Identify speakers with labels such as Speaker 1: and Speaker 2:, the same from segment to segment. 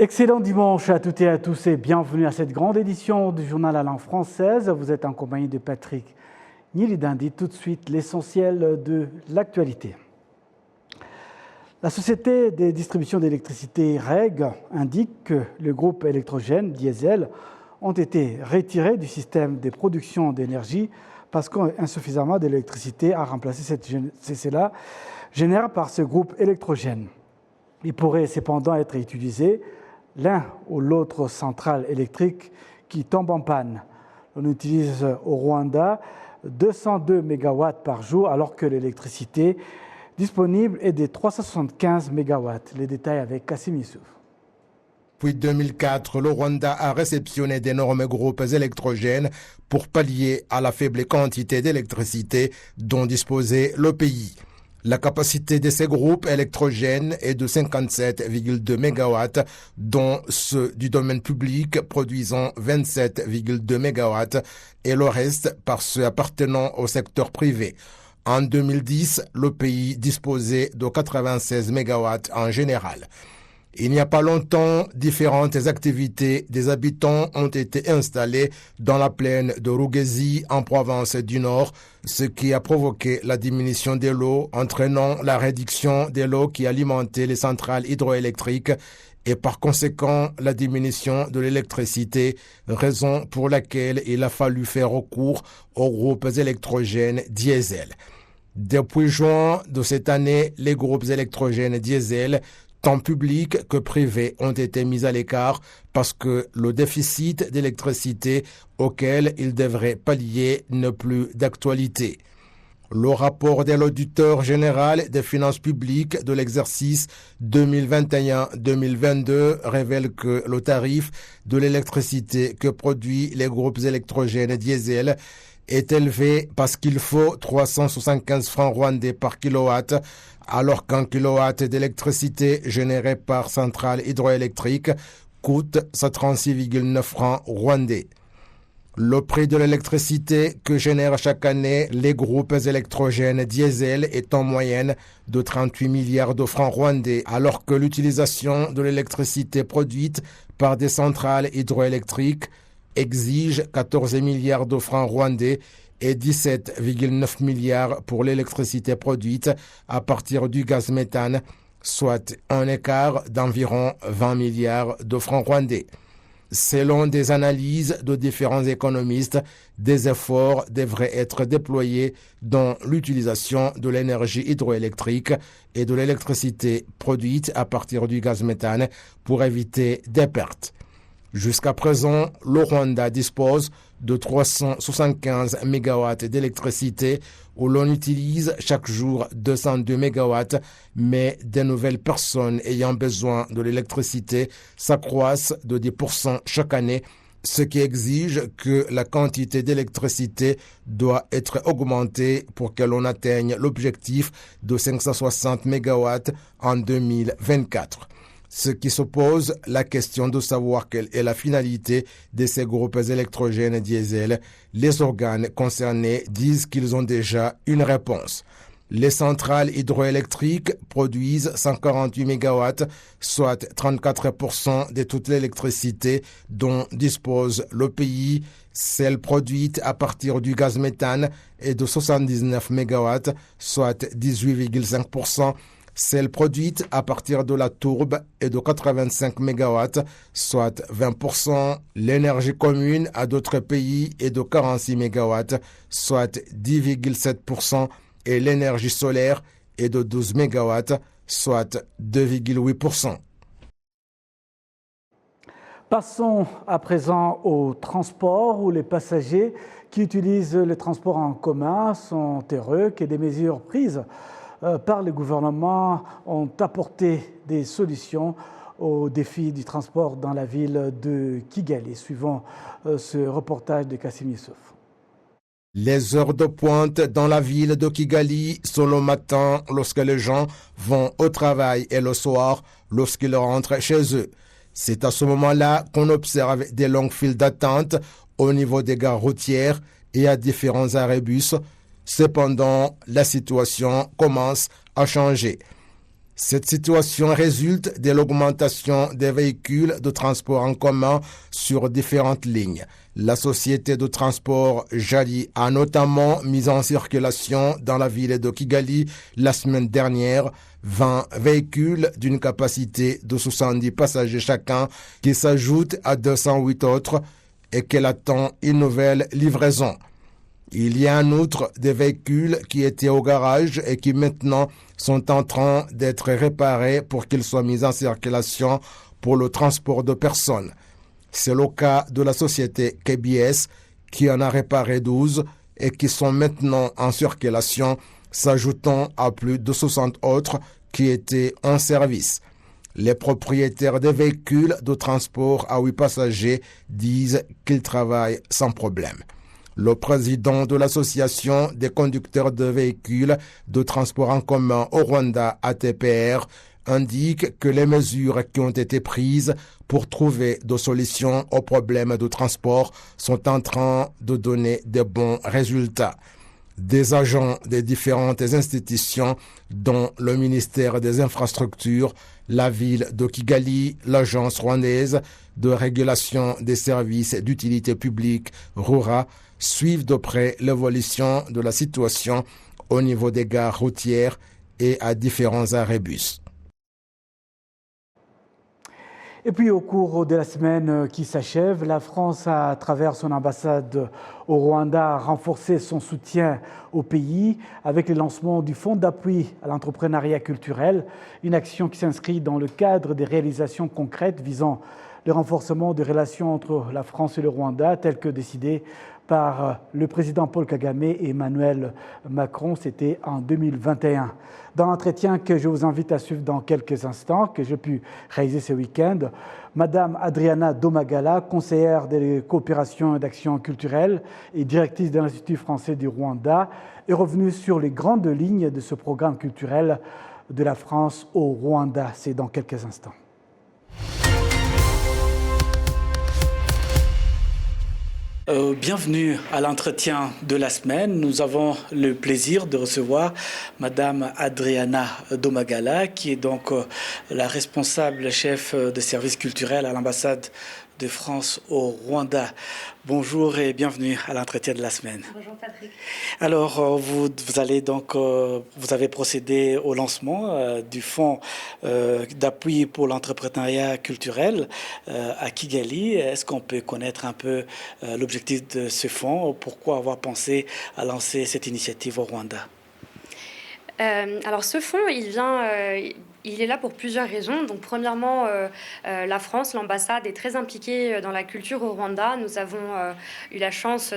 Speaker 1: Excellent dimanche à toutes et à tous et bienvenue à cette grande édition du journal à langue française. Vous êtes en compagnie de Patrick Nilidandi. Tout de suite, l'essentiel de l'actualité. La Société des distributions d'électricité REG indique que le groupe électrogène Diesel ont été retirés du système de production d'énergie parce qu'insuffisamment d'électricité a remplacé cela générée par ce groupe électrogène. Il pourrait cependant être utilisé l'un ou l'autre centrale électrique qui tombe en panne. On utilise au Rwanda 202 MW par jour alors que l'électricité disponible est de 375 MW. Les détails avec Kassim Issouf.
Speaker 2: Depuis 2004, le Rwanda a réceptionné d'énormes groupes électrogènes pour pallier à la faible quantité d'électricité dont disposait le pays. La capacité de ces groupes électrogènes est de 57,2 MW, dont ceux du domaine public produisant 27,2 MW et le reste par ceux appartenant au secteur privé. En 2010, le pays disposait de 96 MW en général. Il n'y a pas longtemps, différentes activités des habitants ont été installées dans la plaine de Rugezi en province du Nord, ce qui a provoqué la diminution de l'eau, entraînant la réduction de l'eau qui alimentait les centrales hydroélectriques et par conséquent la diminution de l'électricité, raison pour laquelle il a fallu faire recours aux groupes électrogènes diesel. Depuis juin de cette année, les groupes électrogènes diesel tant publics que privés ont été mis à l'écart parce que le déficit d'électricité auquel ils devraient pallier n'est plus d'actualité. Le rapport de l'auditeur général des finances publiques de l'exercice 2021-2022 révèle que le tarif de l'électricité que produisent les groupes électrogènes diesel est élevé parce qu'il faut 375 francs rwandais par kilowatt, alors qu'un kilowatt d'électricité généré par centrale hydroélectrique coûte 136,9 francs rwandais. Le prix de l'électricité que génèrent chaque année les groupes électrogènes diesel est en moyenne de 38 milliards de francs rwandais, alors que l'utilisation de l'électricité produite par des centrales hydroélectriques exige 14 milliards de francs rwandais et 17,9 milliards pour l'électricité produite à partir du gaz méthane, soit un écart d'environ 20 milliards de francs rwandais. Selon des analyses de différents économistes, des efforts devraient être déployés dans l'utilisation de l'énergie hydroélectrique et de l'électricité produite à partir du gaz méthane pour éviter des pertes. Jusqu'à présent, le Rwanda dispose de 375 MW d'électricité où l'on utilise chaque jour 202 MW, mais de nouvelles personnes ayant besoin de l'électricité s'accroissent de 10% chaque année, ce qui exige que la quantité d'électricité doit être augmentée pour que l'on atteigne l'objectif de 560 MW en 2024. Ce qui se pose la question de savoir quelle est la finalité de ces groupes électrogènes diesel. Les organes concernés disent qu'ils ont déjà une réponse. Les centrales hydroélectriques produisent 148 MW, soit 34% de toute l'électricité dont dispose le pays. Celle produite à partir du gaz méthane est de 79 MW, soit 18,5%. Celle produite à partir de la tourbe est de 85 MW, soit 20%. L'énergie commune à d'autres pays est de 46 MW, soit 10,7%. Et l'énergie solaire est de 12 MW, soit 2,8%.
Speaker 1: Passons à présent au transport où les passagers qui utilisent le transport en commun sont heureux que des mesures prises par le gouvernement ont apporté des solutions aux défis du transport dans la ville de Kigali. Suivant ce reportage de Kassim Issouf.
Speaker 2: Les heures de pointe dans la ville de Kigali sont le matin lorsque les gens vont au travail et le soir lorsqu'ils rentrent chez eux. C'est à ce moment-là qu'on observe des longues files d'attente au niveau des gares routières et à différents arrêts bus. Cependant, la situation commence à changer. Cette situation résulte de l'augmentation des véhicules de transport en commun sur différentes lignes. La société de transport Jali a notamment mis en circulation dans la ville de Kigali la semaine dernière 20 véhicules d'une capacité de 70 passagers chacun qui s'ajoutent à 208 autres et qu'elle attend une nouvelle livraison. Il y a en outre des véhicules qui étaient au garage et qui maintenant sont en train d'être réparés pour qu'ils soient mis en circulation pour le transport de personnes. C'est le cas de la société KBS qui en a réparé 12 et qui sont maintenant en circulation, s'ajoutant à plus de 60 autres qui étaient en service. Les propriétaires des véhicules de transport à 8 passagers disent qu'ils travaillent sans problème. Le président de l'association des conducteurs de véhicules de transport en commun au Rwanda, ATPR, indique que les mesures qui ont été prises pour trouver des solutions aux problèmes de transport sont en train de donner de bons résultats. Des agents des différentes institutions, dont le ministère des Infrastructures, la ville de Kigali, l'agence rwandaise de régulation des services d'utilité publique, RURA, suivent de près l'évolution de la situation au niveau des gares routières et à différents arrêts bus.
Speaker 1: Et puis au cours de la semaine qui s'achève, la France, à travers son ambassade au Rwanda, a renforcé son soutien au pays avec le lancement du Fonds d'appui à l'entrepreneuriat culturel, une action qui s'inscrit dans le cadre des réalisations concrètes visant le renforcement des relations entre la France et le Rwanda, tel que décidé par le président Paul Kagame et Emmanuel Macron, c'était en 2021. Dans l'entretien que je vous invite à suivre dans quelques instants, que j'ai pu réaliser ce week-end, Madame Adriana Domagala, conseillère de coopération et d'action culturelle et directrice de l'Institut français du Rwanda, est revenue sur les grandes lignes de ce programme culturel de la France au Rwanda. C'est dans quelques instants. Bienvenue à l'entretien de la semaine. Nous avons le plaisir de recevoir Madame Adriana Domagala, qui est donc la responsable chef de service culturel à l'ambassade de France au Rwanda. Bonjour et bienvenue à l'entretien de la semaine.
Speaker 3: Bonjour Patrick.
Speaker 1: Alors, vous avez procédé au lancement du fonds d'appui pour l'entrepreneuriat culturel à Kigali. Est-ce qu'on peut connaître un peu l'objectif de ce fonds? Pourquoi avoir pensé à lancer cette initiative au Rwanda?
Speaker 3: Alors ce fonds, il est là pour plusieurs raisons. Donc premièrement, la France, l'ambassade est très impliquée dans la culture au Rwanda. Nous avons eu la chance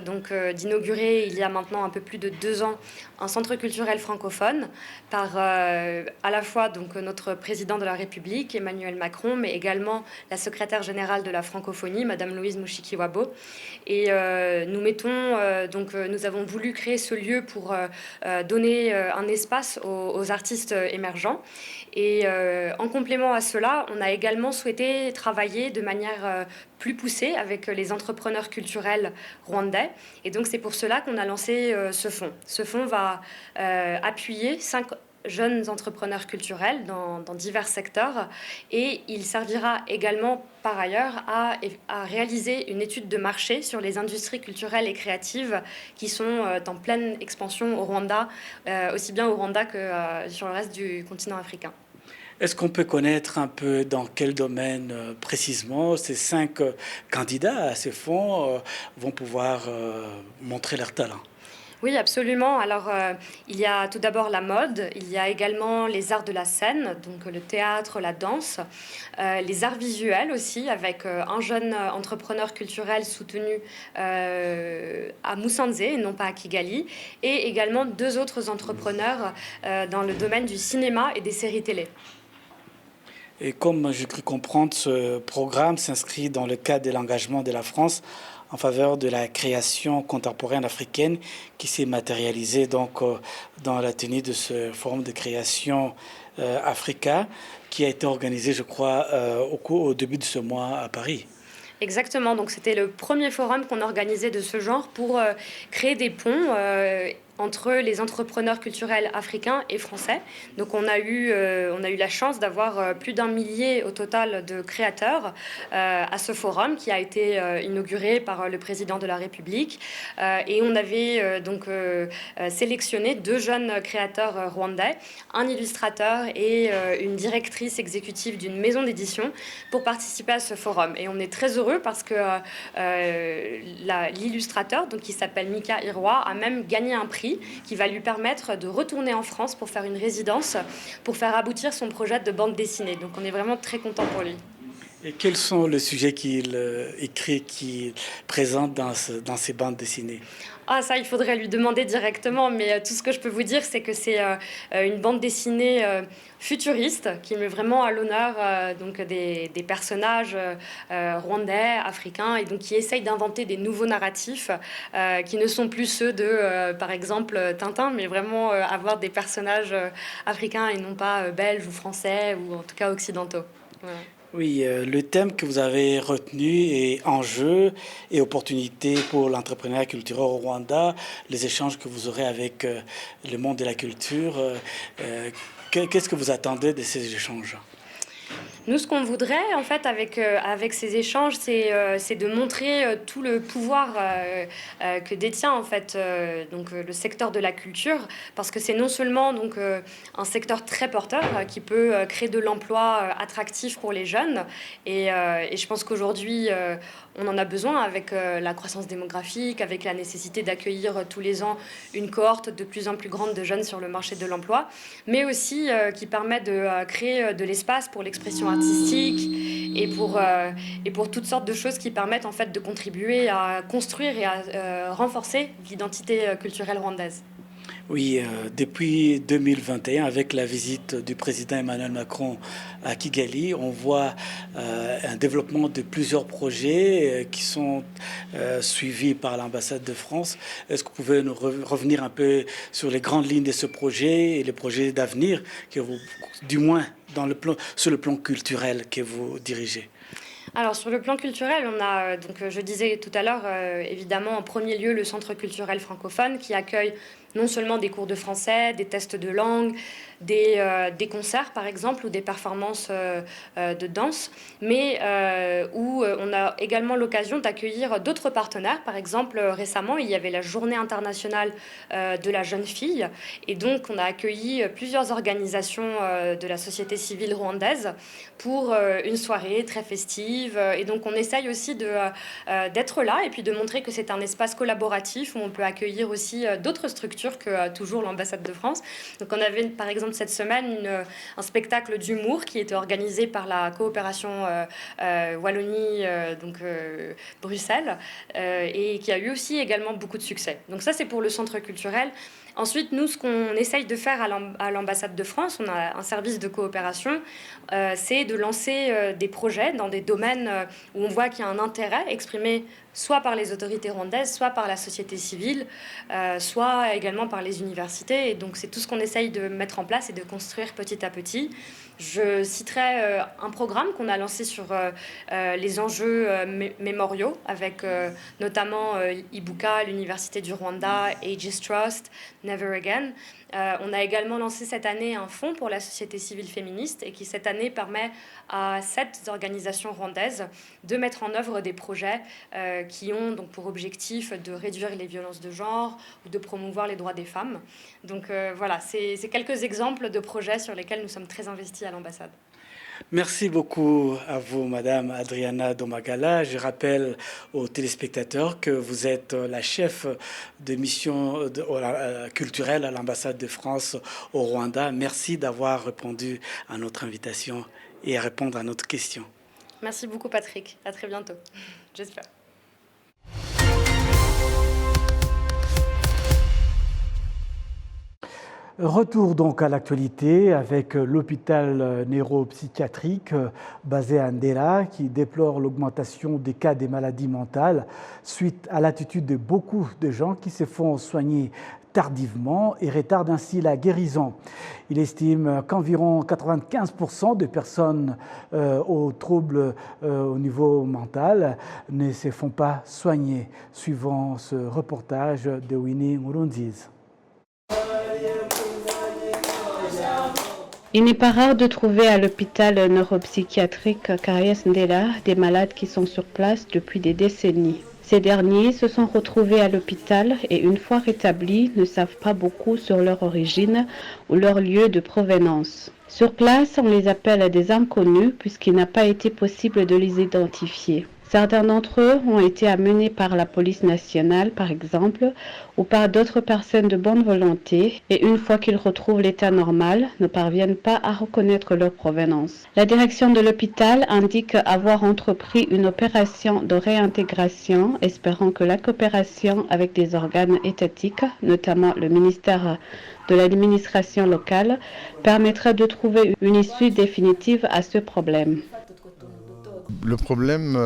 Speaker 3: d'inaugurer il y a maintenant un peu plus de 2 ans un centre culturel francophone par à la fois notre président de la République, Emmanuel Macron, mais également la secrétaire générale de la francophonie, Madame Louise Mushikiwabo. Et nous avons voulu créer ce lieu pour donner un espace aux artistes émergents. Et en complément à cela, on a également souhaité travailler de manière plus poussée avec les entrepreneurs culturels rwandais. Et donc c'est pour cela qu'on a lancé ce fonds. Ce fonds va appuyer 5 jeunes entrepreneurs culturels dans divers secteurs, et il servira également par ailleurs à réaliser une étude de marché sur les industries culturelles et créatives qui sont en pleine expansion au Rwanda, aussi bien au Rwanda que sur le reste du continent africain.
Speaker 1: Est-ce qu'on peut connaître un peu dans quel domaine précisément ces 5 candidats à ces fonds vont pouvoir montrer leur talent?
Speaker 3: Oui, absolument. Alors, il y a tout d'abord la mode, il y a également les arts de la scène, donc le théâtre, la danse, les arts visuels aussi, avec un jeune entrepreneur culturel soutenu à Musanze, et non pas à Kigali, et également 2 autres entrepreneurs dans le domaine du cinéma et des séries télé.
Speaker 1: Et comme j'ai cru comprendre, ce programme s'inscrit dans le cadre de l'engagement de la France en faveur de la création contemporaine africaine qui s'est matérialisée donc dans la tenue de ce forum de création Africa qui a été organisé, je crois, au début de ce mois à Paris.
Speaker 3: Exactement, donc c'était le premier forum qu'on organisait de ce genre pour créer des ponts entre les entrepreneurs culturels africains et français. Donc on a eu la chance d'avoir plus d'1 millier au total de créateurs à ce forum qui a été inauguré par le président de la République. Et on avait sélectionné 2 jeunes créateurs rwandais, un illustrateur et une directrice exécutive d'une maison d'édition pour participer à ce forum. Et on est très heureux parce que l'illustrateur, qui s'appelle Mika Irwa, a même gagné un prix qui va lui permettre de retourner en France pour faire une résidence, pour faire aboutir son projet de bande dessinée. Donc on est vraiment très content pour lui.
Speaker 4: Et quels sont les sujets qu'il écrit, qu'il présente dans ses bandes dessinées?
Speaker 3: Ah, ça, il faudrait lui demander directement, mais tout ce que je peux vous dire, c'est que c'est une bande dessinée futuriste qui met vraiment à l'honneur des personnages rwandais, africains, et donc qui essayent d'inventer des nouveaux narratifs qui ne sont plus ceux de, par exemple, Tintin, mais vraiment avoir des personnages africains et non pas belges ou français ou en tout cas occidentaux. Voilà.
Speaker 4: Oui, le thème que vous avez retenu est enjeux et opportunités pour l'entrepreneuriat culturel au Rwanda, les échanges que vous aurez avec le monde de la culture. Qu'est-ce que vous attendez de ces échanges?
Speaker 3: Nous, ce qu'on voudrait, en fait, avec ces échanges, c'est de montrer tout le pouvoir que détient, en fait, le secteur de la culture, parce que c'est non seulement un secteur très porteur qui peut créer de l'emploi attractif pour les jeunes, et je pense qu'aujourd'hui, on en a besoin avec la croissance démographique, avec la nécessité d'accueillir tous les ans une cohorte de plus en plus grande de jeunes sur le marché de l'emploi, mais aussi qui permet de créer de l'espace pour l'expression artistique et pour toutes sortes de choses qui permettent en fait de contribuer à construire et à renforcer l'identité culturelle rwandaise.
Speaker 4: Oui, depuis 2021, avec la visite du président Emmanuel Macron à Kigali, on voit un développement de plusieurs projets qui sont suivis par l'ambassade de France. Est-ce que vous pouvez nous revenir un peu sur les grandes lignes de ce projet et les projets d'avenir, que vous, du moins sur le plan culturel que vous dirigez?
Speaker 3: Alors sur le plan culturel, on a, je disais tout à l'heure, évidemment en premier lieu le Centre culturel francophone qui accueille non seulement des cours de français, des tests de langue, des concerts par exemple ou des performances de danse, mais où on a également l'occasion d'accueillir d'autres partenaires. Par exemple, récemment, il y avait la Journée internationale de la jeune fille et donc on a accueilli plusieurs organisations de la société civile rwandaise pour une soirée très festive. Et donc on essaye aussi d'être là et puis de montrer que c'est un espace collaboratif où on peut accueillir aussi d'autres structures que toujours l'ambassade de France. Donc on avait par exemple cette semaine un spectacle d'humour qui était organisé par la coopération Wallonie-Bruxelles et qui a eu aussi également beaucoup de succès. Donc ça c'est pour le centre culturel. Ensuite, nous, ce qu'on essaye de faire à l'ambassade de France, on a un service de coopération, c'est de lancer des projets dans des domaines où on voit qu'il y a un intérêt exprimé soit par les autorités rwandaises, soit par la société civile, soit également par les universités. Et donc, c'est tout ce qu'on essaye de mettre en place et de construire petit à petit. Je citerai un programme qu'on a lancé sur les enjeux mémoriaux, avec notamment Ibuka, l'Université du Rwanda, Aegis Trust, Never Again. On a également lancé cette année un fonds pour la société civile féministe et qui cette année permet à 7 organisations rwandaises de mettre en œuvre des projets qui ont donc pour objectif de réduire les violences de genre ou de promouvoir les droits des femmes. Donc voilà, c'est quelques exemples de projets sur lesquels nous sommes très investis à l'ambassade.
Speaker 4: Merci beaucoup à vous, Madame Adriana Domagala. Je rappelle aux téléspectateurs que vous êtes la chef de mission culturelle à l'ambassade de France au Rwanda. Merci d'avoir répondu à notre invitation et à répondre à notre question.
Speaker 3: Merci beaucoup, Patrick. À très bientôt, j'espère.
Speaker 1: Retour donc à l'actualité avec l'hôpital neuropsychiatrique basé à Ndera qui déplore l'augmentation des cas des maladies mentales suite à l'attitude de beaucoup de gens qui se font soigner tardivement et retardent ainsi la guérison. Il estime qu'environ 95% des personnes aux troubles au niveau mental ne se font pas soigner, suivant ce reportage de Winnie Murunziz.
Speaker 5: Il n'est pas rare de trouver à l'hôpital neuropsychiatrique Carias Ndela des malades qui sont sur place depuis des décennies. Ces derniers se sont retrouvés à l'hôpital et une fois rétablis ne savent pas beaucoup sur leur origine ou leur lieu de provenance. Sur place, on les appelle des inconnus puisqu'il n'a pas été possible de les identifier. Certains d'entre eux ont été amenés par la police nationale, par exemple, ou par d'autres personnes de bonne volonté, et une fois qu'ils retrouvent l'état normal, ne parviennent pas à reconnaître leur provenance. La direction de l'hôpital indique avoir entrepris une opération de réintégration, espérant que la coopération avec des organes étatiques, notamment le ministère de l'administration locale, permettra de trouver une issue définitive à ce problème.
Speaker 6: Le problème,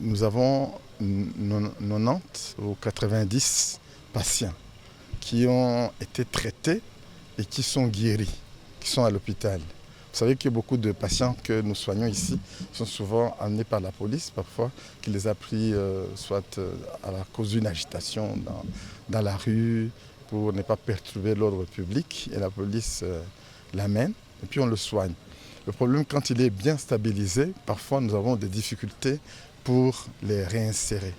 Speaker 6: nous avons 90 ou 90 patients qui ont été traités et qui sont guéris, qui sont à l'hôpital. Vous savez qu'il y a beaucoup de patients que nous soignons ici sont souvent amenés par la police, parfois, qui les a pris soit à cause d'une agitation dans la rue pour ne pas perturber l'ordre public, et la police l'amène et puis on le soigne. Le problème, quand il est bien stabilisé, parfois nous avons des difficultés pour les réinsérer.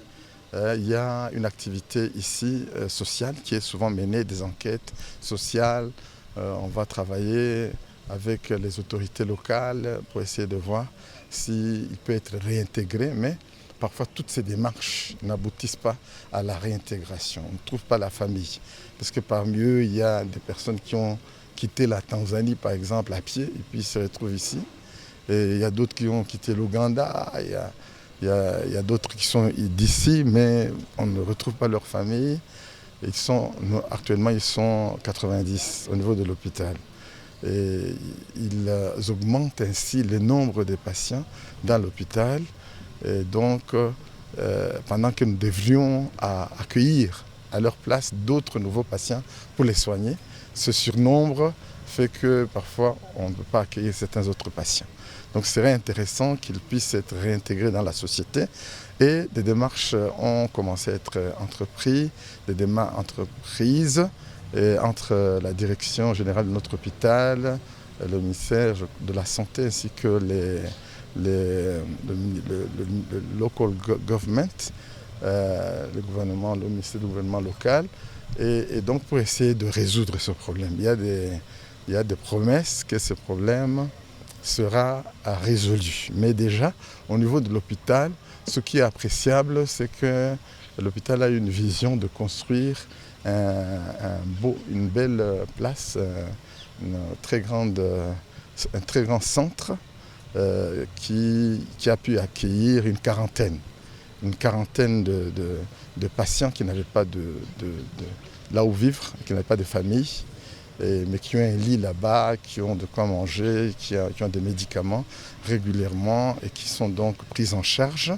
Speaker 6: Il y a une activité ici sociale qui est souvent menée, des enquêtes sociales. On va travailler avec les autorités locales pour essayer de voir s'il peut être réintégré, mais parfois toutes ces démarches n'aboutissent pas à la réintégration. On ne trouve pas la famille, parce que parmi eux, il y a des personnes qui ont quitté la Tanzanie, par exemple, à pied, et puis se retrouvent ici. Et il y a d'autres qui ont quitté l'Ouganda, il y a d'autres qui sont d'ici, mais on ne retrouve pas leur famille. Actuellement, ils sont 90 au niveau de l'hôpital. Et ils augmentent ainsi le nombre de patients dans l'hôpital. Et donc, pendant que nous devrions accueillir à leur place d'autres nouveaux patients pour les soigner, ce surnombre fait que parfois on ne peut pas accueillir certains autres patients. Donc il serait intéressant qu'ils puissent être réintégrés dans la société, et des démarches ont commencé à être entreprises, entre la direction générale de notre hôpital, le ministère de la Santé ainsi que le local government, le ministère du gouvernement local. Et donc pour essayer de résoudre ce problème, il y a des promesses que ce problème sera résolu. Mais déjà, au niveau de l'hôpital, ce qui est appréciable, c'est que l'hôpital a une vision de construire une belle place, un très grand centre qui a pu accueillir une quarantaine de patients qui n'avaient pas là où vivre, qui n'avaient pas de famille, mais qui ont un lit là-bas, qui ont de quoi manger, qui ont des médicaments régulièrement et qui sont donc pris en charge.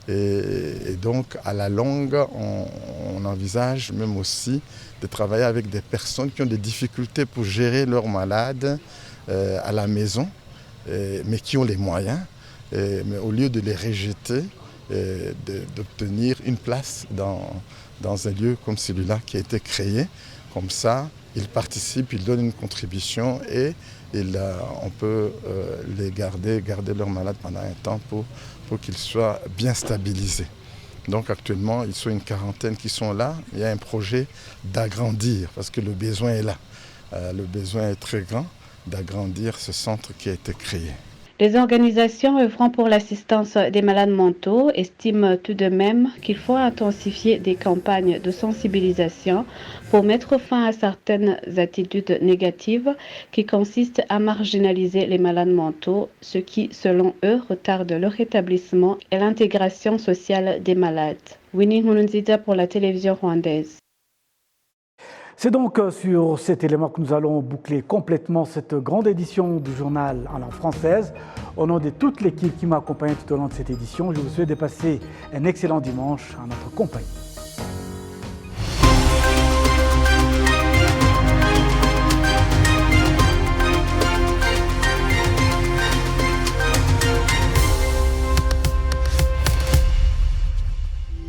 Speaker 6: Et donc, à la longue, on envisage même aussi de travailler avec des personnes qui ont des difficultés pour gérer leurs malades à la maison, mais qui ont les moyens, mais au lieu de les rejeter, d'obtenir une place dans un lieu comme celui-là qui a été créé. Comme ça, ils participent, ils donnent une contribution et on peut les garder leurs malades pendant un temps pour qu'ils soient bien stabilisés. Donc actuellement, ils sont une quarantaine qui sont là. Il y a un projet d'agrandir parce que le besoin est là. Le besoin est très grand d'agrandir ce centre qui a été créé.
Speaker 5: Les organisations œuvrant pour l'assistance des malades mentaux estiment tout de même qu'il faut intensifier des campagnes de sensibilisation pour mettre fin à certaines attitudes négatives qui consistent à marginaliser les malades mentaux, ce qui, selon eux, retarde leur rétablissement et l'intégration sociale des malades. Winnie Nkurunziza pour la télévision rwandaise.
Speaker 1: C'est donc sur cet élément que nous allons boucler complètement cette grande édition du journal en langue française. Au nom de toute l'équipe qui m'a accompagné tout au long de cette édition, je vous souhaite de passer un excellent dimanche en notre compagnie.